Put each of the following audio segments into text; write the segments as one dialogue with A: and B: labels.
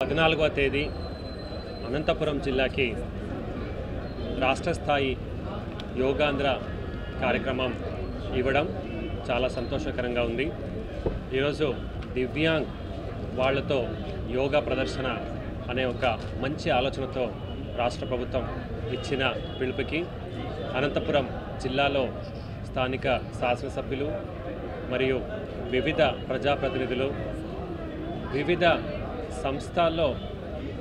A: 14వ తేదీ అనంతపురం జిల్లాకి రాష్ట్ర స్థాయి యోగాంధ్ర కార్యక్రమం ఇవ్వడం చాలా సంతోషకరంగా ఉంది. ఈరోజు దివ్యాంగ్ వాళ్ళతో యోగా ప్రదర్శన అనే ఒక మంచి ఆలోచనతో రాష్ట్ర ప్రభుత్వం ఇచ్చిన పిలుపుకి అనంతపురం జిల్లాలో స్థానిక శాసనసభ్యులు మరియు వివిధ ప్రజాప్రతినిధులు వివిధ సంస్థల్లో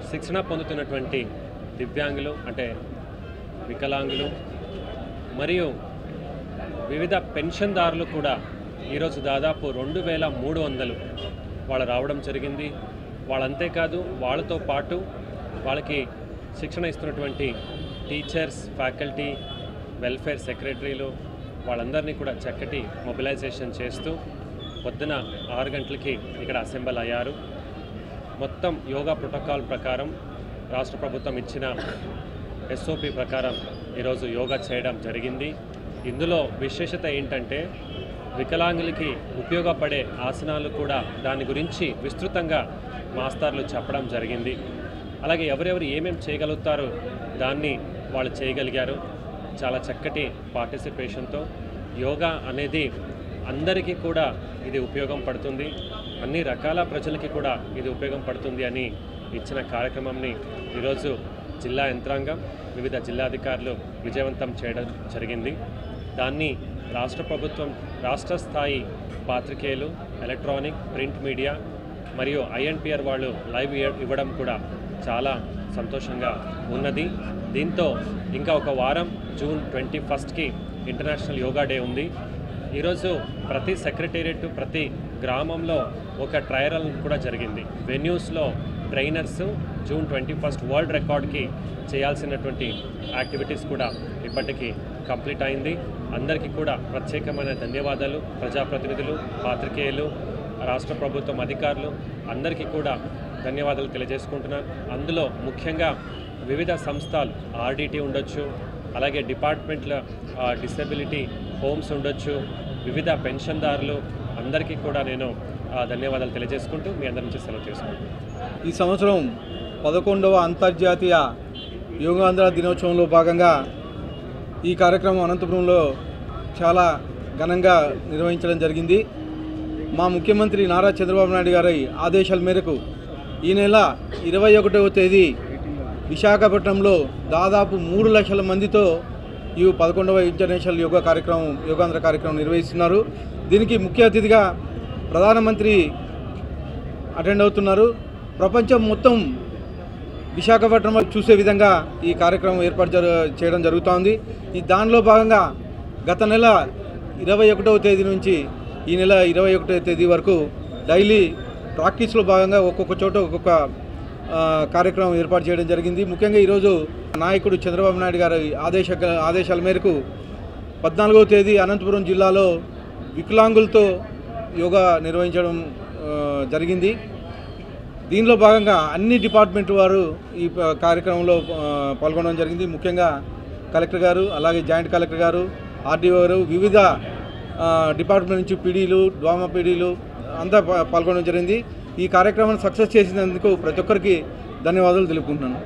A: శిక్షణ పొందుతున్నటువంటి దివ్యాంగులు అంటే వికలాంగులు మరియు వివిధ పెన్షన్దారులు కూడా ఈరోజు దాదాపు 2300 వాళ్ళు రావడం జరిగింది. వాళ్ళంతేకాదు వాళ్ళతో పాటు వాళ్ళకి శిక్షణ ఇస్తున్నటువంటి టీచర్స్, ఫ్యాకల్టీ, వెల్ఫేర్ సెక్రటరీలు వాళ్ళందరినీ కూడా చక్కటి మొబిలైజేషన్ చేస్తూ పొద్దున 6 గంటలకి ఇక్కడ అసెంబ్ల్ అయ్యారు. మొత్తం యోగా ప్రోటోకాల్ ప్రకారం రాష్ట్ర ప్రభుత్వం ఇచ్చిన ఎస్ఓపి ప్రకారం ఈరోజు యోగా చేయడం జరిగింది. ఇందులో విశేషత ఏంటంటే వికలాంగులకి ఉపయోగపడే ఆసనాలు కూడా దాని గురించి విస్తృతంగా మాస్టర్లు చెప్పడం జరిగింది. అలాగే ఎవరెవరు ఏమేమి చేయగలుగుతారో దాన్ని వాళ్ళు చేయగలిగారు. చాలా చక్కటి పార్టిసిపేషన్తో యోగా అనేది అందరికీ కూడా ఇది ఉపయోగం పడుతుంది, అన్ని రకాల ప్రజలకి కూడా ఇది ఉపయోగం పడుతుంది అని ఇచ్చిన కార్యక్రమంని ఈరోజు జిల్లా యంత్రాంగం, వివిధ జిల్లాధికారులు విజయవంతం చేయడం జరిగింది. దాన్ని రాష్ట్ర ప్రభుత్వం, రాష్ట్ర స్థాయి పాత్రికేయులు, ఎలక్ట్రానిక్, ప్రింట్ మీడియా మరియు ఐఎన్పిఆర్ వాళ్ళు లైవ్ ఇవ్వడం కూడా చాలా సంతోషంగా ఉన్నది. దీంతో ఇంకా ఒక వారం జూన్ 21కి ఇంటర్నేషనల్ యోగా డే ఉంది. ఈరోజు ప్రతి సెక్రటేరియట్, ప్రతి గ్రామంలో ఒక ట్రయల్ కూడా జరిగింది. వెన్యూస్లో ట్రైనర్స్ జూన్ 21 వరల్డ్ రికార్డ్కి చేయాల్సినటువంటి యాక్టివిటీస్ కూడా ఇప్పటికీ కంప్లీట్ అయింది. అందరికీ కూడా ప్రత్యేకమైన ధన్యవాదాలు. ప్రజాప్రతినిధులు, పాత్రికేయులు, రాష్ట్ర ప్రభుత్వం అధికారులు అందరికీ కూడా ధన్యవాదాలు తెలియజేసుకుంటున్నాను. అందులో ముఖ్యంగా వివిధ సంస్థలు, ఆర్డిటి ఉండొచ్చు, అలాగే డిపార్ట్మెంట్ల డిసెబిలిటీ హోమ్స్ ఉండొచ్చు, వివిధ పెన్షన్దారులు అందరికీ కూడా నేను ధన్యవాదాలు తెలియజేసుకుంటూ మీ అందరి నుంచి సెలవు తీసుకుంటాను.
B: ఈ సంవత్సరం 11వ అంతర్జాతీయ యోగాంధ్ర దినోత్సవంలో భాగంగా ఈ కార్యక్రమం అనంతపురంలో చాలా ఘనంగా నిర్వహించడం జరిగింది. మా ముఖ్యమంత్రి నారా చంద్రబాబు నాయుడు గారి ఆదేశాల మేరకు ఈ నెల 21వ తేదీ విశాఖపట్నంలో దాదాపు 3 లక్షల మందితో ఈ 11వ ఇంటర్నేషనల్ యోగాంధ్ర కార్యక్రమం నిర్వహిస్తున్నారు. దీనికి ముఖ్య అతిథిగా ప్రధానమంత్రి అటెండ్ అవుతున్నారు. ప్రపంచం మొత్తం విశాఖపట్నం చూసే విధంగా ఈ కార్యక్రమం ఏర్పాటు చేయడం జరుగుతోంది. ఈ దానిలో భాగంగా గత నెల 21వ తేదీ నుంచి ఈ నెల 21వ తేదీ వరకు డైలీ ప్రాక్టీస్లో భాగంగా ఒక్కొక్క చోట ఒక్కొక్క కార్యక్రమం ఏర్పాటు చేయడం జరిగింది. ముఖ్యంగా ఈరోజు నాయకుడు చంద్రబాబు నాయుడు గారి ఆదేశాల మేరకు 14వ తేదీ అనంతపురం జిల్లాలో వికలాంగులతో యోగా నిర్వహించడం జరిగింది. దీనిలో భాగంగా అన్ని డిపార్ట్మెంట్ వారు ఈ కార్యక్రమంలో పాల్గొనడం జరిగింది. ముఖ్యంగా కలెక్టర్ గారు, అలాగే జాయింట్ కలెక్టర్ గారు, ఆర్డీఓ గారు, వివిధ డిపార్ట్మెంట్ నుంచి పీడీలు, డ్వామా పీడీలు అంతా పాల్గొనడం జరిగింది. ఈ కార్యక్రమాన్ని సక్సెస్ చేసినందుకు ప్రతి ఒక్కరికి ధన్యవాదాలు తెలుపుకుంటున్నాను.